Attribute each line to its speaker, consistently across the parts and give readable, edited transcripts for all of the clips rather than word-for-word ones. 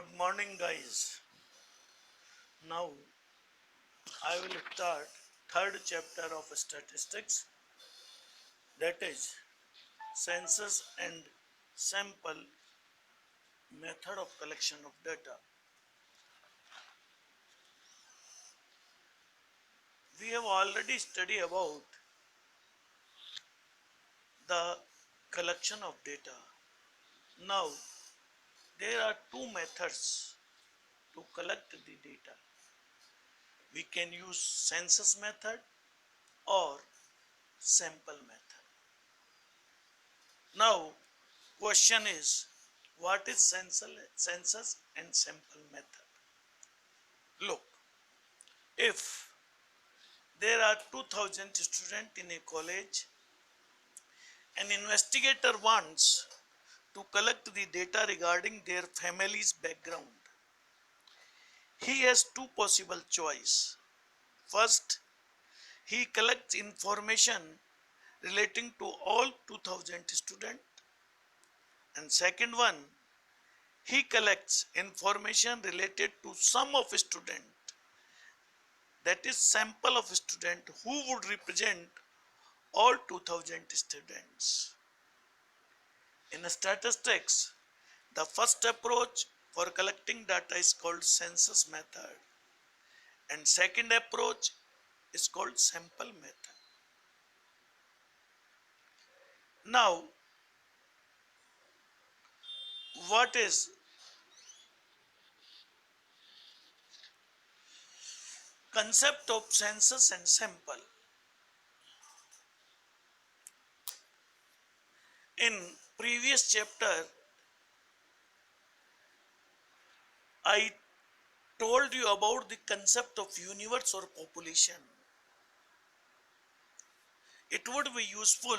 Speaker 1: Good morning, guys. Now I will start third chapter of statistics, that is census and sample method of collection of data. We have already studied about the collection of data. Now there are two methods to collect the data. We can use census method or sample method. Now question is, what is census and sample method? Look, if there are 2000 students in a college, an investigator wants to collect the data regarding their family's background. He has two possible choices. First, he collects information relating to all 2000 students, and second one, he collects information related to some of student, that is sample of student who would represent all 2000 students. In statistics, the first approach for collecting data is called census method, and second approach is called sample method. Now, what is concept of census and sample? In previous chapter, I told you about the concept of universe or population. It would be useful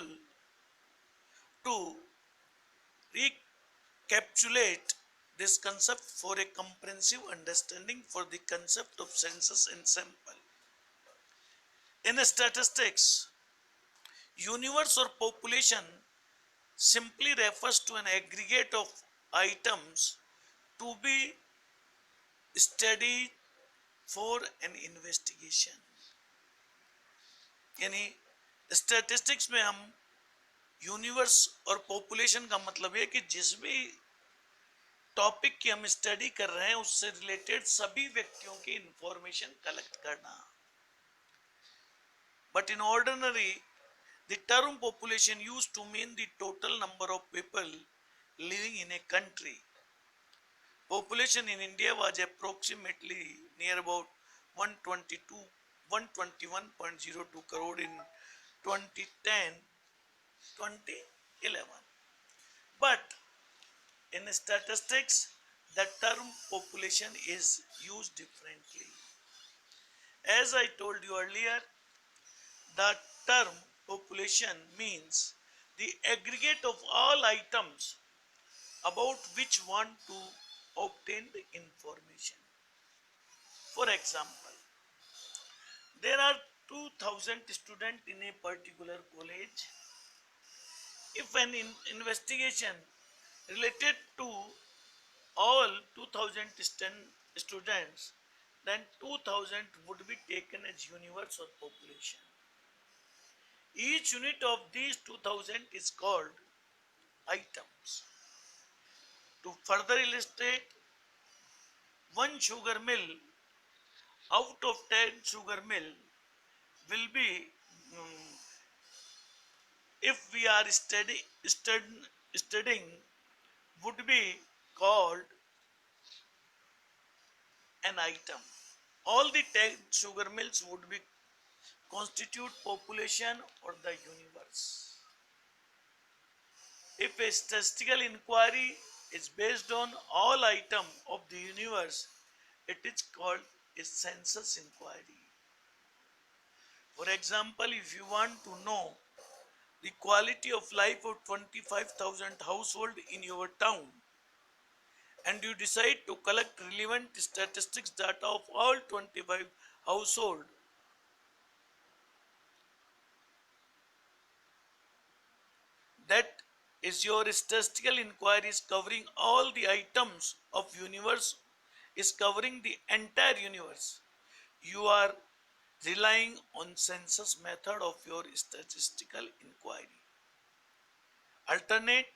Speaker 1: to recapitulate this concept for a comprehensive understanding for the concept of census and sample. In statistics, universe or population simply refers to an aggregate of items to be studied for an investigation. यानी statistics में हम universe और population का मतलब है कि जिस भी टॉपिक की हम स्टडी कर रहे हैं उससे रिलेटेड सभी व्यक्तियों की इंफॉर्मेशन कलेक्ट करना. But in ordinary the term population used to mean the total number of people living in a country. Population in India was approximately near about 121.02 crore in 2010-2011. But in statistics, the term population is used differently. As I told you earlier, the term population means the aggregate of all items about which want to obtain the information. For example, there are 2000 students in a particular college. If an investigation related to all 2000 students, then 2000 would be taken as universe or population. Each unit of these 2000 is called items. To further illustrate, one sugar mill out of 10 sugar mill will be, if we are studying, would be called an item. All the 10 sugar mills would be constitute population or the universe. If a statistical inquiry is based on all items of the universe, it is called a census inquiry. For example, if you want to know the quality of life of 25,000 households in your town, and you decide to collect relevant statistics data of all 25 households, that Is your statistical inquiries covering all the items of universe? Is covering the entire universe? You are relying on census method of your statistical inquiry. Alternate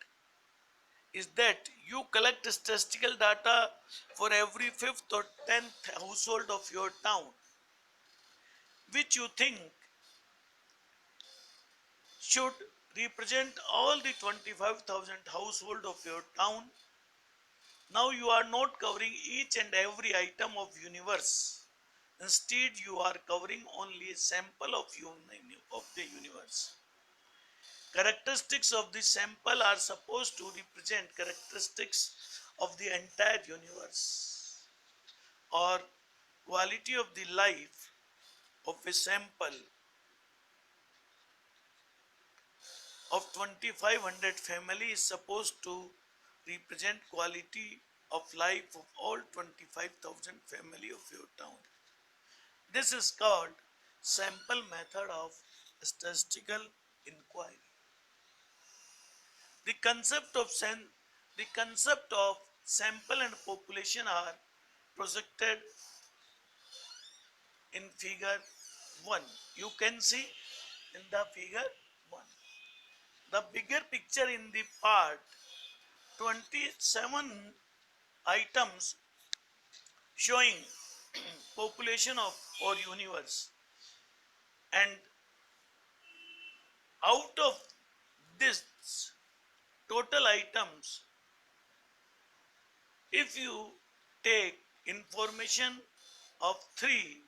Speaker 1: is that you collect statistical data for every fifth or 10th household of your town, which you think should represent all the 25,000 household of your town. Now you are not covering each and every item of universe. Instead, you are covering only a sample of the universe. Characteristics of the sample are supposed to represent characteristics of the entire universe, or quality of the life of a sample of 2500 family is supposed to represent quality of life of all 25,000 family of your town. This is called sample method of statistical inquiry. The concept of sample and population are projected in figure 1. You can see in the figure 1. The bigger picture in the part 27 items showing population of our universe, and out of this total items, if you take information of 3,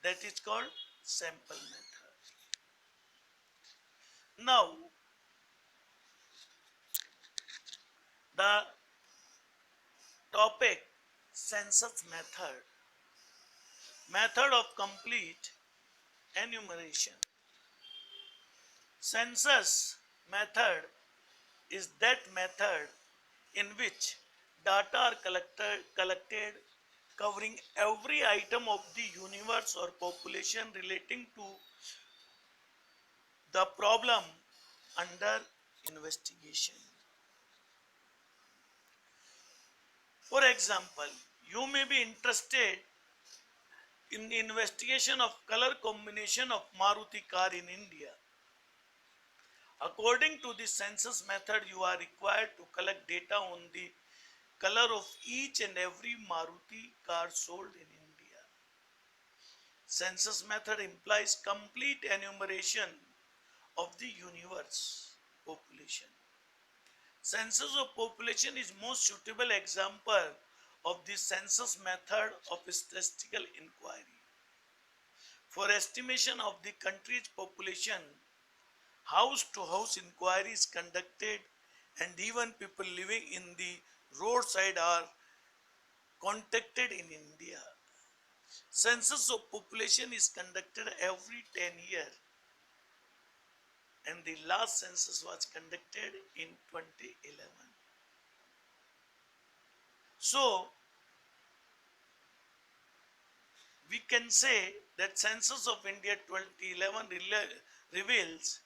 Speaker 1: that is called sample method. Now the topic census method of complete enumeration. Census method is that method in which data are collected covering every item of the universe or population relating to the problem under investigation. For example, you may be interested in the investigation of color combination of Maruti car in India. According to the census method, you are required to collect data on the color of each and every Maruti car sold in India. Census method implies complete enumeration of the universe population. Census of population is most suitable example of the census method of statistical inquiry. For estimation of the country's population, house to house inquiry is conducted, and even people living in the roadside are contacted in India. Census of population is conducted every 10 years, and the last census was conducted in 2011. So we can say that census of India 2011 reveals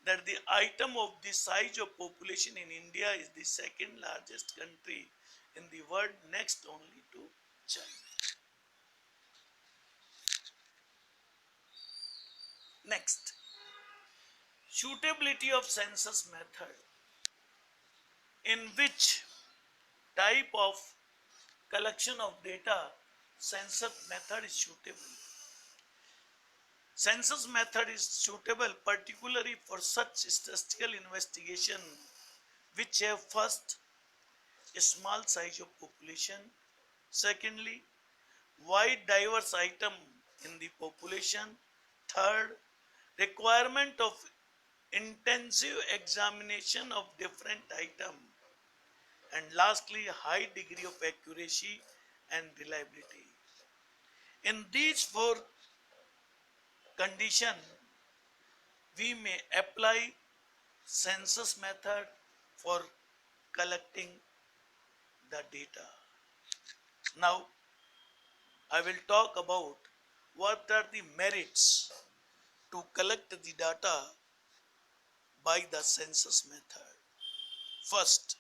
Speaker 1: that the item of the size of population in India is the second largest country in the world, next only to China. Next, suitability of census method. In which type of collection of data census method is suitable? Census method is suitable particularly for such statistical investigation which have first a small size of population, secondly wide diverse item in the population, third requirement of intensive examination of different item, and lastly high degree of accuracy and reliability. In these 4 conditions, we may apply census method for collecting the data. Now I will talk about what are the merits to collect the data by the census method. First,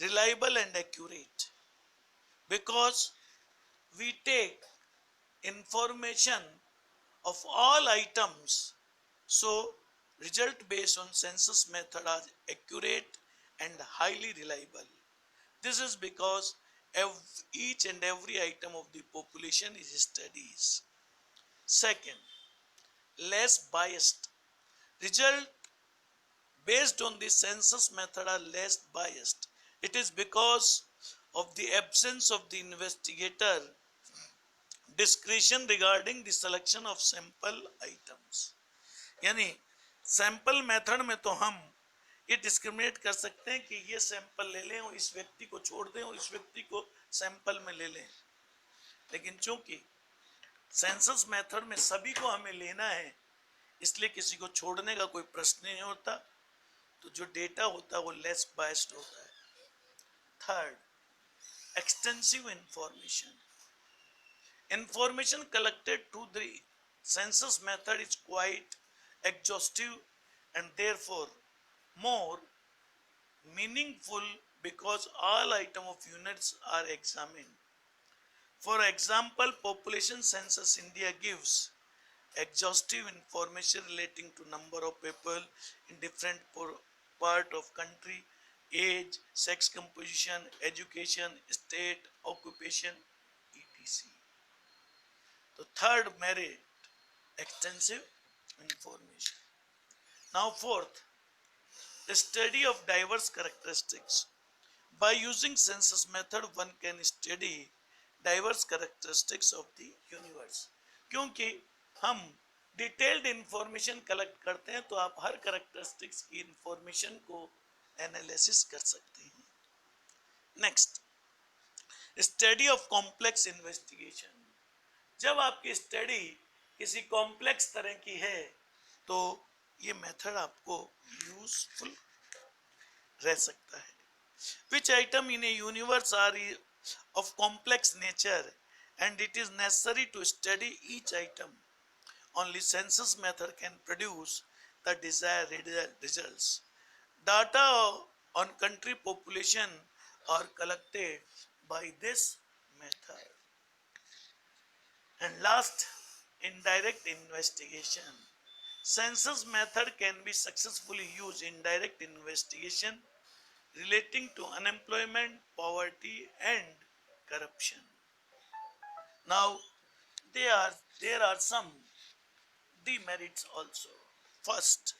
Speaker 1: reliable and accurate, because we take information of all items, so result based on census method are accurate and highly reliable. This is because each and every item of the population is studied. Second, less biased. Result based on the census method are less biased. It is because of the absence of the investigator discretion regarding the selection of sample items. यानी sample method में तो हम ये discriminate कर सकते हैं कि ये सैंपल ले लें और इस व्यक्ति को छोड़ दें और इस व्यक्ति को सैंपल में ले लें, लेकिन चूंकि सेंसस मेथड में सभी को हमें लेना है, इसलिए किसी को छोड़ने का कोई प्रश्न नहीं होता, तो जो डेटा होता है वो लेस बायस्ड होता है. Third, extensive information collected through the census method is quite exhaustive and therefore more meaningful because all items of units are examined. For example, population census India gives exhaustive information relating to number of people in different part of country, age, sex composition, education, state, occupation, etc. The third merit, extensive information. Now fourth, the study of diverse characteristics. By using census method, one can study diverse characteristics of the universe. क्योंकि हम detailed information collect करते हैं तो आप हर characteristics की information को analysis कर सकते हैं. Next, study of complex investigation. जब आपकी स्टडी किसी कॉम्प्लेक्स तरह की है तो ये मेथड आपको यूजफुल रह सकता है. Which item in a universe are of complex nature and it is necessary to study each item. Only census method can produce the desired results. Data on country population are collected by this method. And last, indirect investigation. Census method can be successfully used in direct investigation relating to unemployment, poverty and corruption. Now there are some demerits also. First,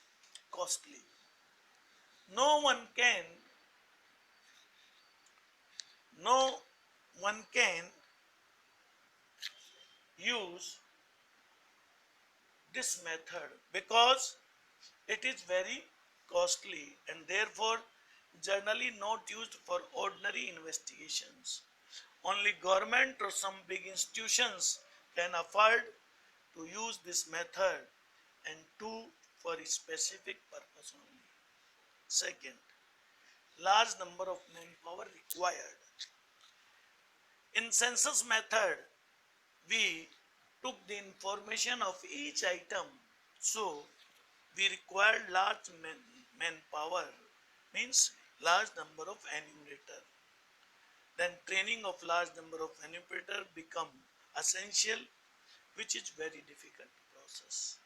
Speaker 1: costly. No one can use this method because it is very costly and therefore generally not used for ordinary investigations. Only government or some big institutions can afford to use this method and for a specific purpose only. Second, large number of manpower required. In census method, we took the information of each item, so we required large manpower, means large number of enumerator. Then training of large number of enumerator become essential, which is very difficult process.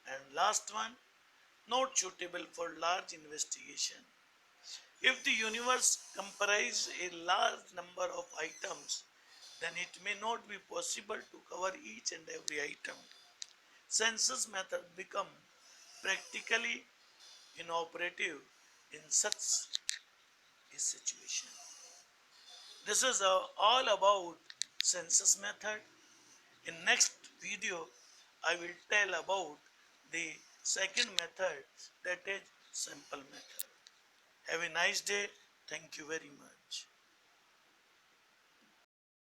Speaker 1: And last one, not suitable for large investigation. If the universe comprises a large number of items, then it may not be possible to cover each and every item. Census method become practically inoperative in such a situation. This is all about census method. In next video, I will tell about the second method, that is sample method. Have a nice day. Thank you very much.